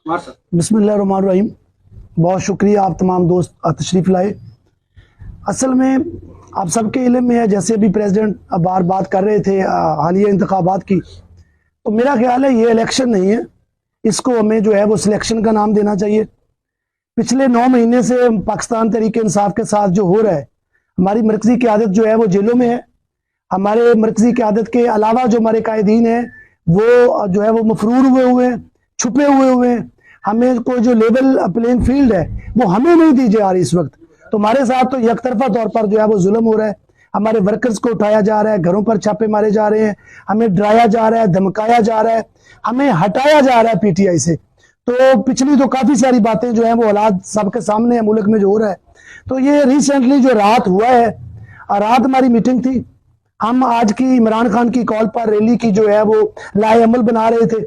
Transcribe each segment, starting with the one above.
बिस्मिल्लाहिर्रहमानिर्रहीम। बहुत शुक्रिया आप तमाम दोस्त तशरीफ़ लाए। असल में आप सबके इल्म में है, जैसे अभी प्रेसिडेंट बार बात कर रहे थे हालिया इंतखाबात की, तो मेरा ख्याल है ये इलेक्शन नहीं है, इसको हमें जो है वो सिलेक्शन का नाम देना चाहिए। पिछले 9 महीने से पाकिस्तान तहरीक इंसाफ के साथ जो हो रहा है, हमारी मरकज़ी क़यादत जो है वो जेलों में है। हमारे मरकज़ी क़यादत के अलावा जो हमारे कायदीन हैं वो जो है वो मफरूर हुए हैं, छुपे हुए हैं। हमें कोई जो लेवल प्लेइंग फील्ड है वो हमें नहीं दी जा रही इस वक्त। तो हमारे साथ तो यकतरफा तौर पर जो है वो जुल्म हो रहा है। हमारे वर्कर्स को उठाया जा रहा है, घरों पर छापे मारे जा रहे हैं, हमें डराया जा रहा है, धमकाया जा रहा है, हमें हटाया जा रहा है पीटीआई से। तो पिछली तो काफ़ी सारी बातें जो हैं वो हालात सबके सामने है, मुल्क में जो हो रहा है। तो ये रिसेंटली जो रात हुआ है, रात हमारी मीटिंग थी, हम आज की इमरान खान की कॉल पर रैली की जो है वो लाएअमल बना रहे थे।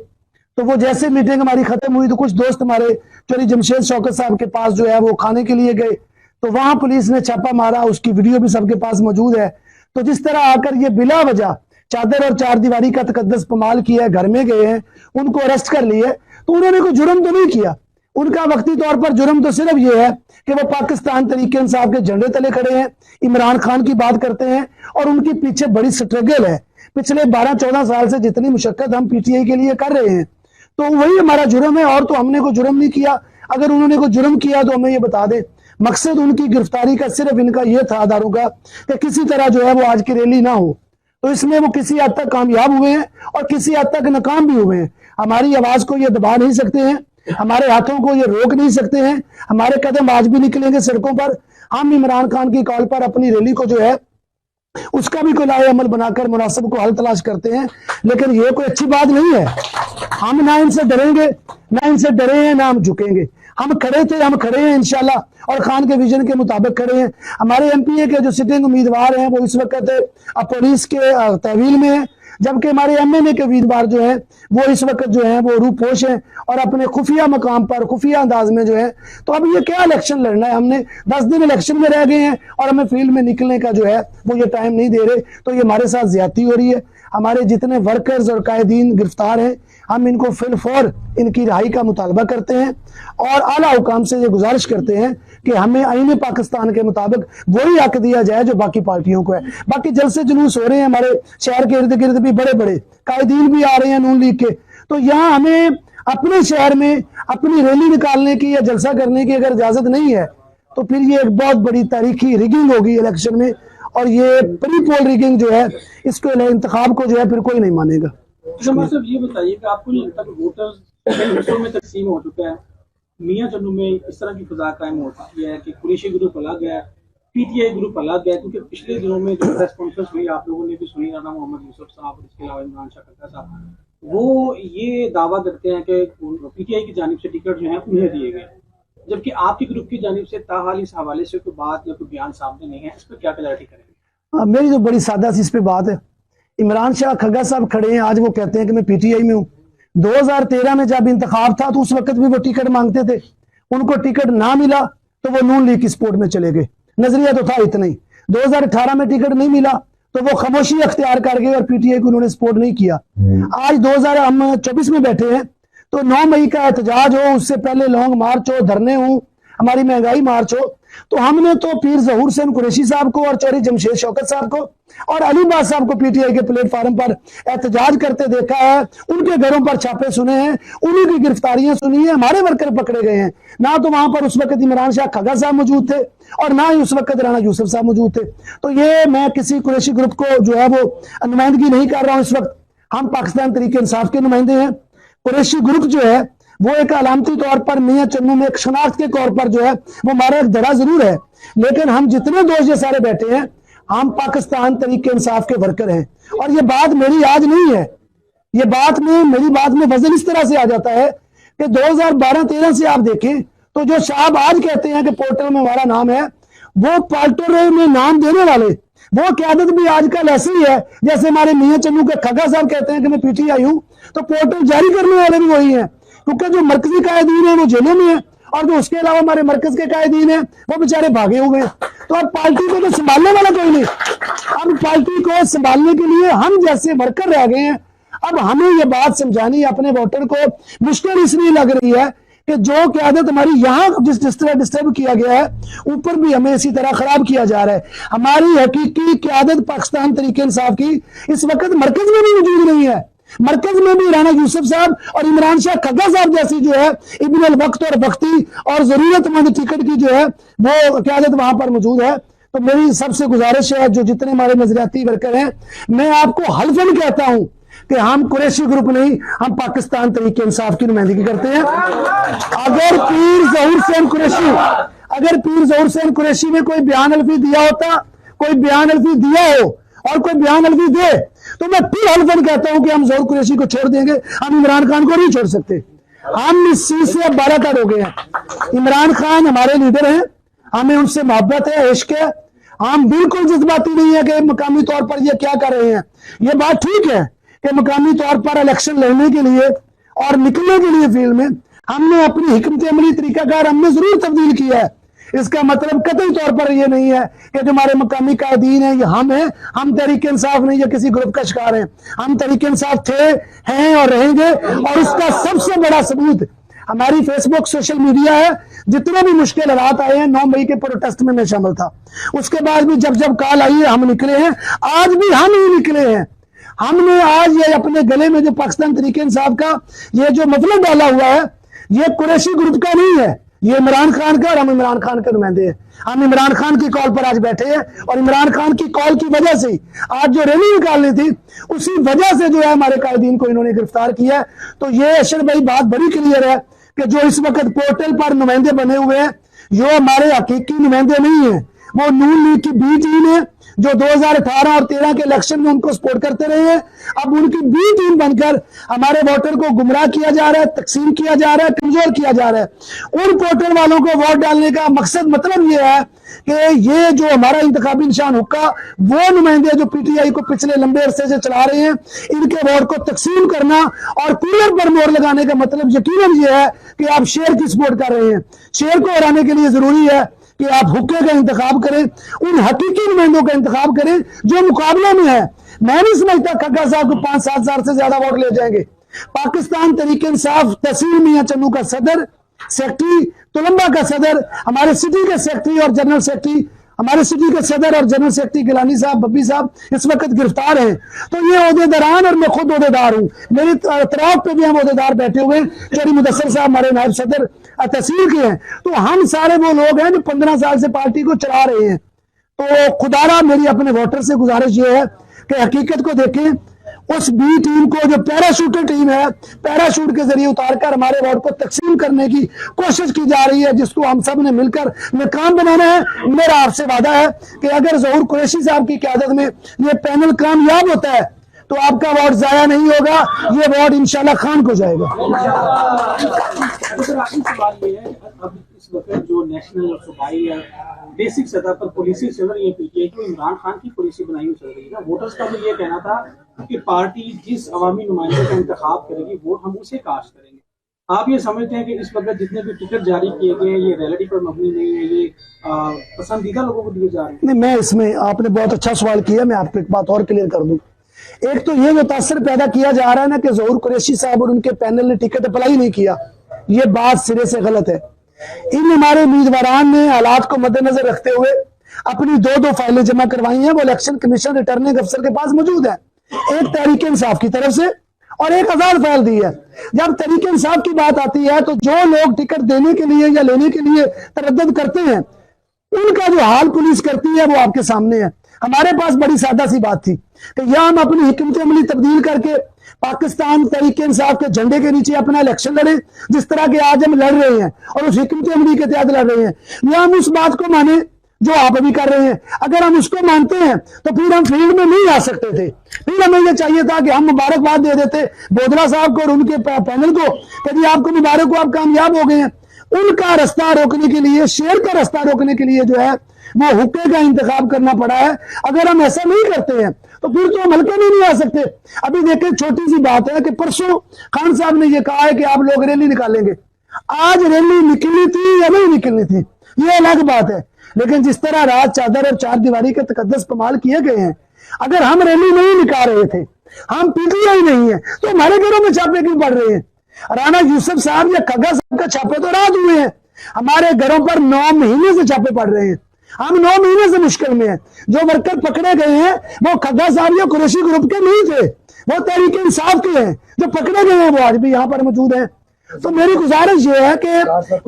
तो वो जैसे मीटिंग हमारी खत्म हुई तो कुछ दोस्त हमारे चौधरी जमशेद शौकत साहब के पास जो है वो खाने के लिए गए, तो वहां पुलिस ने छापा मारा, उसकी वीडियो भी सबके पास मौजूद है। तो जिस तरह आकर ये बिला वजह चादर और चार दीवारी का तकद्दस पमाल किया है, घर में गए हैं, उनको अरेस्ट कर लिए, तो उन्होंने कोई जुर्म तो नहीं किया। उनका वक्ती तौर पर जुर्म तो सिर्फ ये है कि वो पाकिस्तान तरीके इंसाफ के झंडे तले खड़े हैं, इमरान खान की बात करते हैं, और उनके पीछे बड़ी स्ट्रगल है। पिछले 12-14 साल से जितनी मुशक्कत हम पीटीआई के लिए कर रहे हैं, तो वही हमारा जुर्म है, और तो हमने कोई जुर्म नहीं किया। अगर उन्होंने कोई जुर्म किया तो हमें ये बता दें। मकसद उनकी गिरफ्तारी का सिर्फ इनका ये था अदारों का कि किसी तरह जो है वो आज की रैली ना हो। तो इसमें वो किसी हद तक कामयाब हुए हैं और किसी हद तक नाकाम भी हुए हैं। हमारी आवाज को ये दबा नहीं सकते हैं, हमारे हाथों को ये रोक नहीं सकते हैं, हमारे कदम आज भी निकलेंगे सड़कों पर। हम इमरान खान की कॉल पर अपनी रैली को जो है उसका भी कोई लाएअमल बनाकर मुनासिब को हल तलाश करते हैं, लेकिन ये कोई अच्छी बात नहीं है। हम ना इनसे डरेंगे, ना इनसे डरे हैं, ना हम झुकेंगे। हम खड़े थे, हम खड़े हैं इंशाल्लाह, और खान के विजन के मुताबिक खड़े हैं। हमारे एमपीए के जो सिटिंग उम्मीदवार हैं वो इस वक्त पुलिस के तहवील में है, जबकि हमारे एमएनए के उम्मीदवार जो हैं वो इस वक्त जो है वो रूपोश हैं और अपने खुफिया मकाम पर खुफिया अंदाज में जो है। तो अब ये क्या इलेक्शन लड़ना है, हमने 10 दिन इलेक्शन में रह गए हैं और हमें फील्ड में निकलने का जो है वो ये टाइम नहीं दे रहे। तो ये हमारे साथ ज्यादती हो रही है। हमारे जितने वर्कर्स और कायदीन गिरफ्तार हैं, हम इनको फिलफौर इनकी रिहाई का मुतालबा करते हैं और आला हुकाम से ये गुजारिश करते हैं कि हमें आईने पाकिस्तान के मुताबिक वही हक दिया जाए जो बाकी पार्टियों को है। बाकी जलसे जुलूस हो रहे हैं हमारे शहर के इर्द गिर्द भी, बड़े बड़े कायदीन भी आ रहे हैं नून लीग के। तो यहाँ हमें अपने शहर में अपनी रैली निकालने की या जलसा करने की अगर इजाजत नहीं है तो फिर ये एक बहुत बड़ी तारीखी रिगिंग होगी इलेक्शन में, और ये प्री पोल रिगिंग जो है इसको इंतखाब को जो है फिर कोई नहीं मानेगा। सिर्फ ये बताइए कि आपको नहीं लगता कि वोटर्स हिस्सों में तकसीम हो चुका है, मियां चन्नू में इस तरह की फिजा कायम हो चुकी है कि कुरैशी ग्रुप अलग है, पीटीआई ग्रुप अलग है? क्योंकि पिछले दिनों में जो प्रेस कॉन्फ्रेंस हुई आप लोगों ने भी सुनी, राना मोहम्मद यूसुफ साहब और इसके अलावा इमरान शाह खट्टर साहब, वो ये दावा करते हैं कि पीटीआई की जानिब से टिकट जो है उन्हें दिए गए, जबकि आपकी ग्रुप की जानिब से ताहाल इस हवाले से कोई बात या कोई बयान सामने नहीं है। इस पर क्या क्लैरिटी करेंगे? मेरी तो बड़ी सादा सी इस पे बात है। इमरान शाह खग्गा साहब खड़े हैं, आज वो कहते हैं कि मैं पीटीआई में हूँ। 2013 में जब इंतखाब था तो उस वक्त भी वो टिकट मांगते थे, उनको टिकट ना मिला तो वो नून लीग की सपोर्ट में चले गए। नजरिया तो था इतना ही। 2018 में टिकट नहीं मिला तो वो खामोशी अख्तियार कर गए और पीटीआई को उन्होंने सपोर्ट नहीं किया। आज 2024 में बैठे हैं, तो 9 मई का एहतजाज हो, उससे पहले लॉन्ग मार्च हो, धरने हो, हमारी महंगाई मार्च हो, तो हमने तो पीर ज़हूर हुसैन कुरैशी साहब को और चौधरी जमशेद शौकत साहब को और अली बाद साहब को पीटीआई के प्लेटफार्म पर एहतजाज करते देखा है। उनके घरों पर छापे सुने हैं, उन्हीं की गिरफ्तारियां सुनी है, हमारे वर्कर पकड़े गए हैं। ना तो वहां पर उस वक्त इमरान शाह खग्गा साहब मौजूद थे और ना ही उस वक्त राना यूसुफ साहब मौजूद थे। तो ये मैं किसी कुरैशी ग्रुप को जो है वो नुमाइंदगी नहीं कर रहा हूं। इस वक्त हम पाकिस्तान तरीके इंसाफ के नुमाइंदे हैं। कुरैशी ग्रुप जो है वो एक अलामती तौर पर मियां चन्नू में एक शनाख्त के तौर पर जो है वो हमारा एक धड़ा जरूर है, लेकिन हम जितने दोस्त ये सारे बैठे हैं हम पाकिस्तान तरीके इंसाफ के वर्कर हैं। और ये बात मेरी आज नहीं है, ये बात में मेरी बात में वजन इस तरह से आ जाता है कि 2012-13 से आप देखें तो जो साहब आज कहते हैं कि पोर्टल में हमारा नाम है, वो पोर्टल में नाम देने वाले वो क्यादत भी आजकल ऐसी ही है जैसे हमारे मियां चन्नू के खग्गा साहब कहते हैं कि मैं पीटीआई हूं, तो पोर्टल जारी करने वाले भी वही हैं। क्योंकि जो मरकजी कायदीन है वो जेलों में है और जो उसके अलावा हमारे मरकज के कायदीन है वो बेचारे भागे हुए हैं। तो अब पार्टी को तो संभालने वाला कोई नहीं। अब पार्टी को संभालने के लिए हम जैसे वर्कर रह गए हैं। अब हमें ये बात समझानी अपने वोटर को मुश्किल इसलिए लग रही है कि जो क़यादत हमारी यहाँ जिस तरह डिस्टर्ब किया गया है, ऊपर भी हमें इसी तरह खराब किया जा रहा है। हमारी हकीकी क़यादत पाकिस्तान तरीके इंसाफ की इस वक्त मरकज में भी मौजूद नहीं है। मरकज में भी राना यूसुफ साहब और इमरान शाह खग्गा साहब जैसी जो है इब्न अल वक्त और वक्ती और जरूरतमंद टिकट की जो है वो क़यादत वहां पर मौजूद है। तो मेरी सबसे गुजारिश है, जो जितने हमारे नजरियाती वर्कर हैं, मैं आपको हल्फन कहता हूं कि हम कुरैशी ग्रुप नहीं, हम पाकिस्तान तरीके इंसाफ की नुमाइंदगी करते हैं। अगर पीर ज़हूर हुसैन कुरैशी ने कोई बयान अलफी दिया होता, कोई बयान अलफी दिया हो और कोई बयान अलफी दे, तो मैं फिर हल्फन कहता हूं कि हम ज़हूर कुरैशी को छोड़ देंगे, हम इमरान खान को नहीं छोड़ सकते। हम इस चीज से अब बारातर हो गए हैं। इमरान खान हमारे लीडर हैं, हमें उनसे मोहब्बत है, इश्क है। हम बिल्कुल जज्बाती नहीं है कि मकामी तौर पर ये क्या कर रहे हैं। ये बात ठीक है कि मकामी तौर पर इलेक्शन लड़ने के लिए और निकलने के लिए फील्ड में हमने अपनी हिकमत अमली तरीकाकार हमने जरूर तब्दील किया है। इसका मतलब कतई तौर पर यह नहीं है कि जो हमारे मकामी कायदीन है ये हम हैं, हम तहरीक इंसाफ नहीं या किसी ग्रुप का शिकार हैं। हम तहरीक इंसाफ थे, हैं और रहेंगे। और उसका सबसे बड़ा सबूत हमारी फेसबुक सोशल मीडिया है। जितने भी मुश्किल हालात आए हैं, 9 मई के प्रोटेस्ट में मैं शामिल था, उसके बाद भी जब जब कॉल आई है हम निकले हैं। आज भी हम ही निकले हैं। हमने आज ये अपने गले में जो पाकिस्तान तहरीक इंसाफ का ये जो मतलब डाला हुआ है, ये कुरैशी ग्रुप का नहीं है, ये इमरान खान का, और हम इमरान खान के नुमाइंदे हैं। हम इमरान खान की कॉल पर आज बैठे हैं और इमरान खान की कॉल की वजह से आज जो रैली निकालनी थी उसी वजह से जो है हमारे कायदीन को इन्होंने गिरफ्तार किया है। तो ये अशर भाई बात बड़ी क्लियर है कि जो इस वक्त पोर्टल पर नुमाइंदे बने हुए हैं, जो हमारे हकीकी नुमाइंदे नहीं है, वो नून लीग की बी टीम है जो 2018 और 13 के इलेक्शन में उनको सपोर्ट करते रहे हैं। अब उनकी बी टीम बनकर हमारे वोटर को गुमराह किया जा रहा है, तकसीम किया जा रहा है, कमजोर किया जा रहा है। उन पोर्टल वालों को वोट डालने का मकसद मतलब ये है कि ये जो हमारा इंतखाबी निशान हुक्का, वो नुमाइंदे जो पीटीआई को पिछले लंबे अरसे से चला रहे हैं, इनके वोट को तकसीम करना और कूलर पर मोहर लगाने का मतलब यकीनन ये है कि आप शेर की सपोर्ट कर रहे हैं। शेर को हराने के लिए जरूरी है कि आप हुक्के का इंतखाब करें, उन हकीकी नुमाइंदों का इंतखाब करें जो मुकाबले में है। मैं नहीं समझता खग्गा साहब को 5-7 हजार से ज्यादा वोट ले जाएंगे। पाकिस्तान तहरीक इंसाफ तहसील मियां चन्नू का सदर, सेक्रेटरी तुलंबा का सदर, हमारे सिटी के सेक्रेटरी और जनरल सेक्रेटरी, हमारे सिटी के सदर और जनरल सेक्रेटरी गिलानी साहब, बब्बी साहब इस वक्त गिरफ्तार हैं। तो ये ओहदेदारान, और मैं खुद ओहदेदार हूँ, मेरी तरफ पे भी हम ओहदेदार बैठे हुए हैं। चौधरी मुदस्सिर साहब हमारे नायब सदर तहसील के हैं। तो हम सारे वो लोग हैं जो 15 साल से पार्टी को चला रहे हैं। तो खुदारा मेरी अपने वोटर से गुजारिश ये है कि हकीकत को देखें। उस बी टीम को जो पैराशूटर टीम है, पैराशूट के जरिए उतारकर हमारे वोट को तकसीम करने की कोशिश की जा रही है, जिसको हम सब ने मिलकर नाकाम बनाना है। मेरा आपसे वादा है कि अगर ज़हूर कुरैशी साहब की क़यादत में ये पैनल कामयाब होता है तो आपका वोट जाया नहीं होगा, ये वोट इंशाल्लाह खान को जाएगा। सवाल ये है, अब इस वक्त जो नेशनल सूबाई या बेसिक सतह पर पॉलिसी चल रही है पीटीआई की, इमरान खान की पॉलिसी बनाई हुई चल रही है ना। वोटर्स का तो ये कहना था कि पार्टी जिस अवामी नुमाइंदे का इंतखाब करेगी वोट हम उसे कास्ट करेंगे। आप ये समझते हैं कि इस वक्त जितने भी टिकट जारी किए गए हैं ये रियलिटी पर मबनी नहीं है, ये पसंदीदा लोगों को दिए जा रहे हैं? नहीं, मैं इसमें आपने बहुत अच्छा सवाल किया, मैं आपको एक बात और क्लियर कर दूं। एक तो ये जो तासर पैदा किया जा रहा है ना कि ज़हूर कुरैशी साहब और उनके पैनल ने टिकट अप्लाई नहीं किया, ये बात सिरे से गलत है। इन हमारे उम्मीदवारान ने हालात को मद्देनजर रखते हुए अपनी 2 फाइलें जमा करवाई हैं। वो इलेक्शन कमीशन रिटर्निंग अफसर के पास मौजूद है, एक तहरीक इंसाफ की तरफ से और एक आजाद फाइल दी है। जब तहरीक इंसाफ की बात आती है तो जो लोग टिकट देने के लिए या लेने के लिए तरद्दुद करते हैं, उनका जो हाल पुलिस करती है वो आपके सामने है। हमारे पास बड़ी सादा सी बात थी कि या हम अपनी हिकमत अमली तब्दील करके पाकिस्तान तहरीक इंसाफ के झंडे के नीचे अपना इलेक्शन लड़े, जिस तरह के आज हम लड़ रहे हैं और उस हिकमत अमली के तहत लड़ रहे हैं, या हम उस बात को माने जो आप अभी कर रहे हैं। अगर हम उसको मानते हैं तो फिर हम फील्ड में नहीं आ सकते थे। फिर हमें यह चाहिए था कि हम मुबारकबाद दे देते बोधरा साहब को और उनके पैनल को कि आपको मुबारक हो, आप कामयाब हो गए हैं। उनका रास्ता रोकने के लिए, शेर का रास्ता रोकने के लिए जो है वो हुक्के का इंतखाब करना पड़ा है। अगर हम ऐसा नहीं करते हैं तो फिर तो हम हल्के में नहीं आ सकते। अभी देखें, छोटी सी बात है कि परसों खान साहब ने यह कहा है कि आप लोग रैली निकालेंगे। आज रैली निकलनी थी या नहीं निकलनी थी ये अलग बात है, लेकिन जिस तरह रात चादर और 4 दीवारी के तकद्दस पमाल किए गए हैं, अगर हम रैली नहीं निकाल रहे थे, हम पीटीआई नहीं है, तो हमारे घरों में छापे क्यों पड़ रहे हैं? राणा यूसुफ साहब या खग्गा साहब का छापे तो रात हुए हैं, हमारे घरों पर 9 महीने से छापे पड़ रहे हैं, हम 9 महीने से मुश्किल में हैं। जो वर्कर पकड़े गए हैं वो खग्गा साहब या कुरैशी ग्रुप के नहीं थे, वो तहरीक इंसाफ के हैं। जो पकड़े गए हैं वो आज भी यहाँ पर मौजूद हैं। तो मेरी गुजारिश ये है कि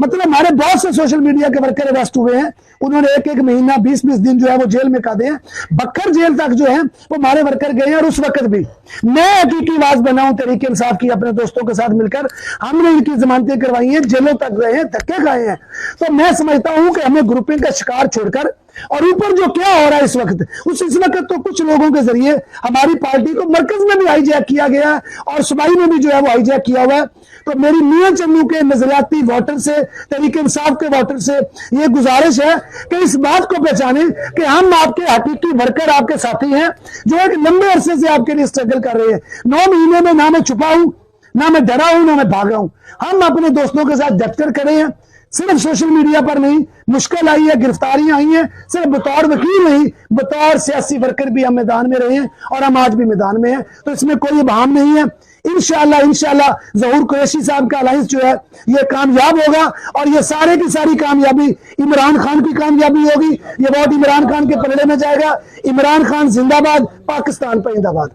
मतलब हमारे बहुत से सोशल मीडिया के वर्कर अरेस्ट हुए हैं, उन्होंने एक महीना 20 दिन जो है वो जेल में काटे हैं। बक्कर जेल तक जो है वो हमारे वर्कर गए हैं, और उस वक्त भी मैं हकीकी आवाज बनाऊं तहरीक इंसाफ की अपने दोस्तों के साथ मिलकर, हमने इनकी जमानतें करवाई हैं, जेलों तक गए हैं, धक्के खाए हैं। तो मैं समझता हूं कि हमें ग्रुपिंग का शिकार छोड़कर और ऊपर जो क्या हो रहा है इस वक्त तो कुछ लोगों के जरिए हमारी पार्टी को मरकज में भी हाईजैक किया गया है और सूबाई में भी जो है वो हाईजैक किया हुआ है। तो मेरी मियां चन्नू के नजरियाती वोटर से, तहरीक इंसाफ के वोटर से ये गुजारिश है कि इस बात को पहचाने कि हम आपके हकीकी वर्कर, आपके साथी हैं जो एक लंबे अरसे से आपके लिए स्ट्रगल कर रहे हैं। 9 महीने में ना मैं छुपा हूं, ना मैं डरा हूं, ना मैं भागा हूं। हम अपने दोस्तों के साथ डटकर खड़े हैं, सिर्फ सोशल मीडिया पर नहीं, मुश्किल आई है, गिरफ्तारियां आई हैं, सिर्फ बतौर वकील नहीं, बतौर सियासी वर्कर भी हम मैदान में रहे हैं और हम आज भी मैदान में हैं। तो इसमें कोई बहाम नहीं है। इंशाल्लाह ज़हूर कुरैशी साहब का अलायंस जो है ये कामयाब होगा, और ये सारे की सारी कामयाबी इमरान खान की कामयाबी होगी। ये वोट इमरान खान के पलड़े में जाएगा। इमरान खान जिंदाबाद, पाकिस्तान पर जिंदाबाद।